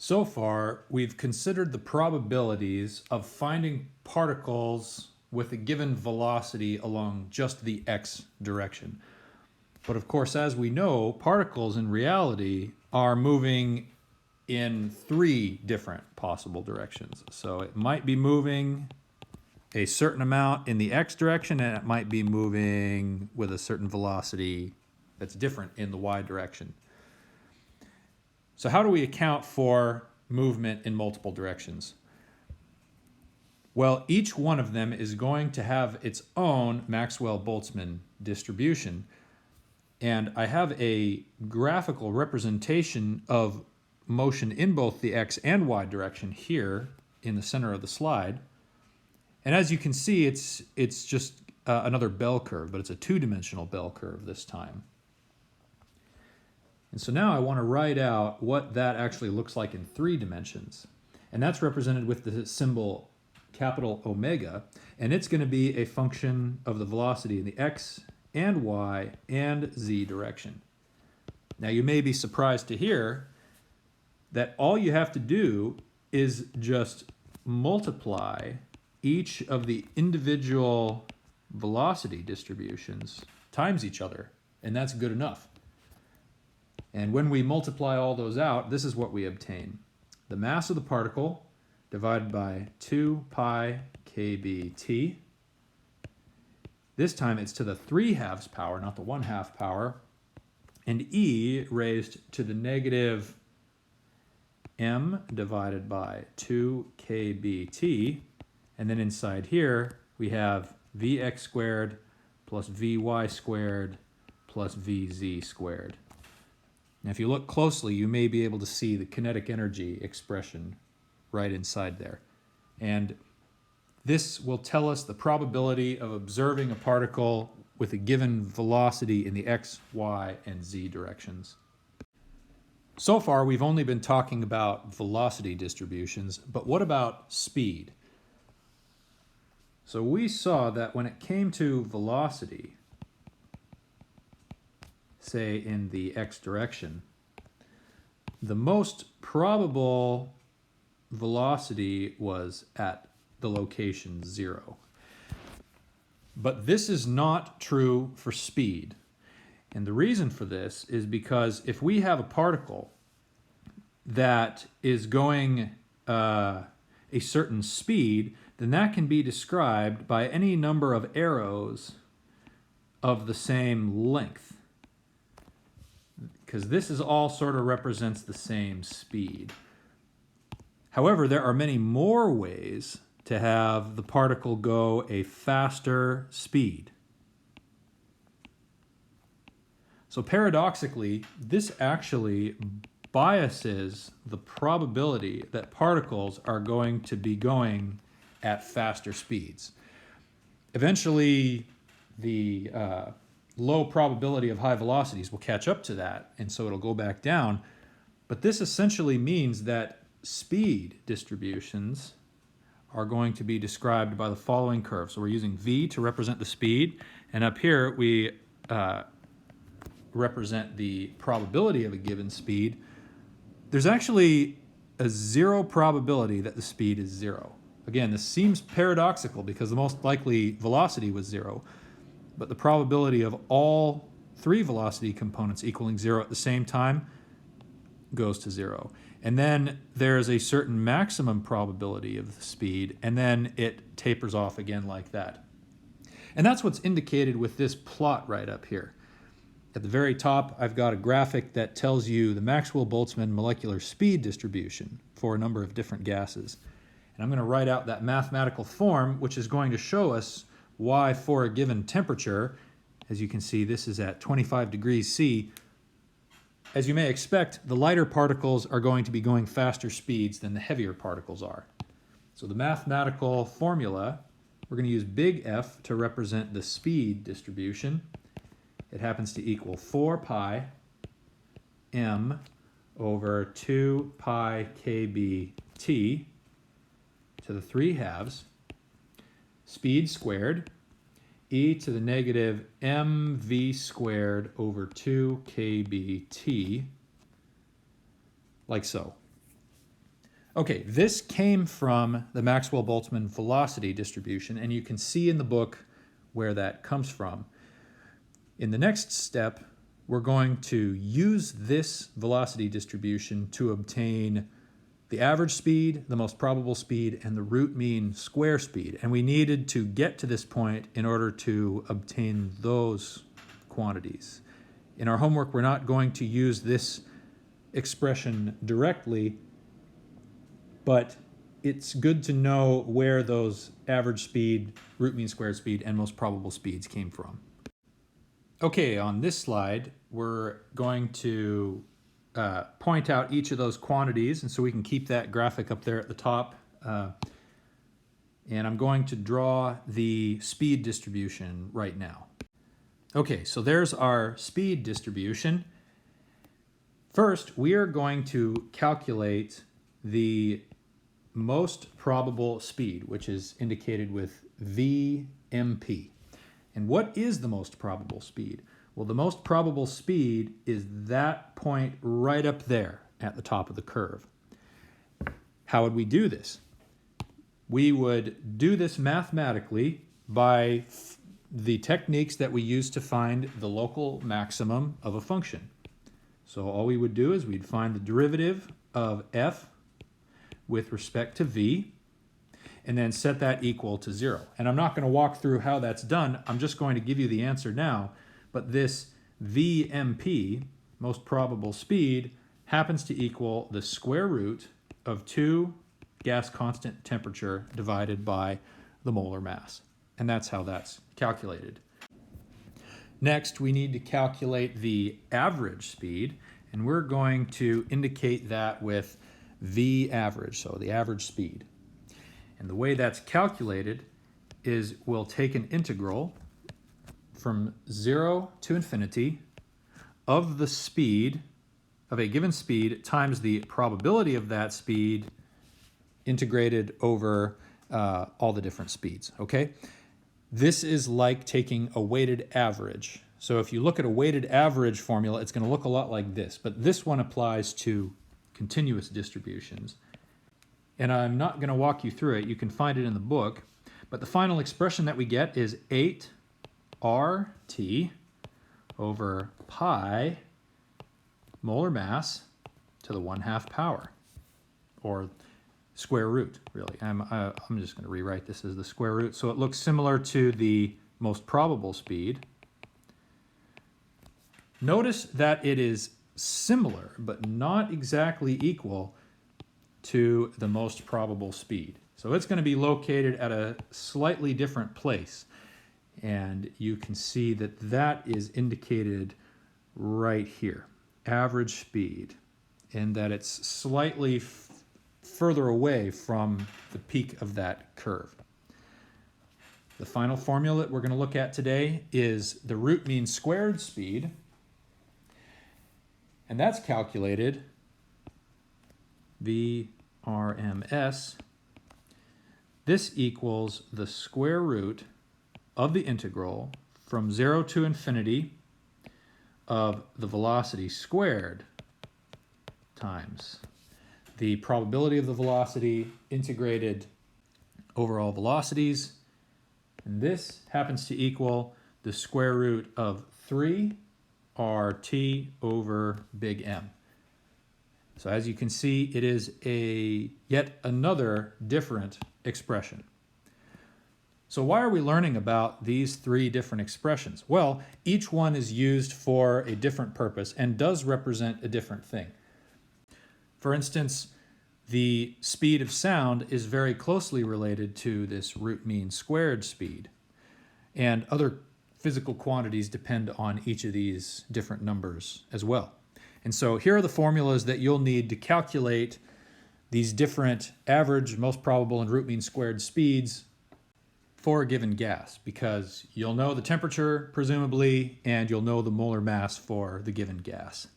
So far, we've considered the probabilities of finding particles with a given velocity along just the x direction. But of course, as we know, particles in reality are moving in three different possible directions. So it might be moving a certain amount in the x direction, and it might be moving with a certain velocity that's different in the y direction. So how do we account for movement in multiple directions? Well, each one of them is going to have its own Maxwell-Boltzmann distribution. And I have a graphical representation of motion in both the x and y direction here in the center of the slide. And as you can see, it's just another bell curve, but it's a two-dimensional bell curve this time. And so now I want to write out what that actually looks like in 3 dimensions. And that's represented with the symbol capital omega, and it's going to be a function of the velocity in the x and y and z direction. Now you may be surprised to hear that all you have to do is just multiply each of the individual velocity distributions times each other, and that's good enough. And when we multiply all those out, this is what we obtain. The mass of the particle divided by 2 pi kbt. This time it's to the 3/2 power, not the 1/2 power. And e raised to the negative m divided by 2 kbt. And then inside here, we have vx squared plus vy squared plus vz squared. Now, if you look closely, you may be able to see the kinetic energy expression right inside there. And this will tell us the probability of observing a particle with a given velocity in the x, y, and z directions. So far, we've only been talking about velocity distributions, but what about speed? So we saw that when it came to velocity, say in the x direction, the most probable velocity was at the location 0. But this is not true for speed. And the reason for this is because if we have a particle that is going a certain speed, then that can be described by any number of arrows of the same length, because this is all sort of represents the same speed. However, there are many more ways to have the particle go a faster speed. So paradoxically, this actually biases the probability that particles are going to be going at faster speeds. Eventually, the low probability of high velocities will catch up to that, and so it'll go back down. But this essentially means that speed distributions are going to be described by the following curve. So we're using v to represent the speed, and up here we represent the probability of a given speed. There's actually a 0 probability that the speed is 0. Again, this seems paradoxical because the most likely velocity was 0. But the probability of all 3 velocity components equaling 0 at the same time goes to 0. And then there's a certain maximum probability of the speed, and then it tapers off again like that. And that's what's indicated with this plot right up here. At the very top, I've got a graphic that tells you the Maxwell-Boltzmann molecular speed distribution for a number of different gases. And I'm going to write out that mathematical form, which is going to show us why for a given temperature, as you can see, this is at 25 degrees C, as you may expect, the lighter particles are going to be going faster speeds than the heavier particles are. So the mathematical formula, we're going to use big F to represent the speed distribution. It happens to equal 4 pi m over 2 pi kbt to the 3/2 speed squared e to the negative mv squared over 2 kbt, like so. Okay, this came from the Maxwell-Boltzmann velocity distribution, and you can see in the book where that comes from. In the next step, we're going to use this velocity distribution to obtain the average speed, the most probable speed, and the root mean square speed. And we needed to get to this point in order to obtain those quantities. In our homework, we're not going to use this expression directly, but it's good to know where those average speed, root mean squared speed, and most probable speeds came from. Okay, on this slide, we're going to point out each of those quantities, and so we can keep that graphic up there at the top. And I'm going to draw the speed distribution right now. Okay, so there's our speed distribution. First, we are going to calculate the most probable speed, which is indicated with VMP. And what is the most probable speed? Well, the most probable speed is that point right up there at the top of the curve. How would we do this? We would do this mathematically by the techniques that we use to find the local maximum of a function. So all we would do is we'd find the derivative of f with respect to v, and then set that equal to 0. And I'm not going to walk through how that's done. I'm just going to give you the answer now. But this VMP, most probable speed, happens to equal the square root of 2 gas constant temperature divided by the molar mass. And that's how that's calculated. Next, we need to calculate the average speed, and we're going to indicate that with V average, so the average speed. And the way that's calculated is we'll take an integral from 0 to infinity of the speed, of a given speed, times the probability of that speed integrated over all the different speeds, okay? This is like taking a weighted average. So if you look at a weighted average formula, it's going to look a lot like this, but this one applies to continuous distributions. And I'm not going to walk you through it. You can find it in the book. But the final expression that we get is 8RT over pi molar mass to the 1/2 power, or square root, really. I'm just going to rewrite this as the square root. So it looks similar to the most probable speed. Notice that it is similar, but not exactly equal to the most probable speed. So it's going to be located at a slightly different place. And you can see that that is indicated right here, average speed, and that it's slightly further away from the peak of that curve. The final formula that we're going to look at today is the root mean squared speed, and that's calculated VRMS. This equals the square root of the integral from 0 to infinity of the velocity squared times the probability of the velocity integrated over all velocities. And this happens to equal the square root of 3RT over big M. So as you can see, it is yet another different expression. So why are we learning about these 3 different expressions? Well, each one is used for a different purpose and does represent a different thing. For instance, the speed of sound is very closely related to this root mean squared speed. And other physical quantities depend on each of these different numbers as well. And so here are the formulas that you'll need to calculate these different average, most probable, and root mean squared speeds for a given gas, because you'll know the temperature, presumably, and you'll know the molar mass for the given gas.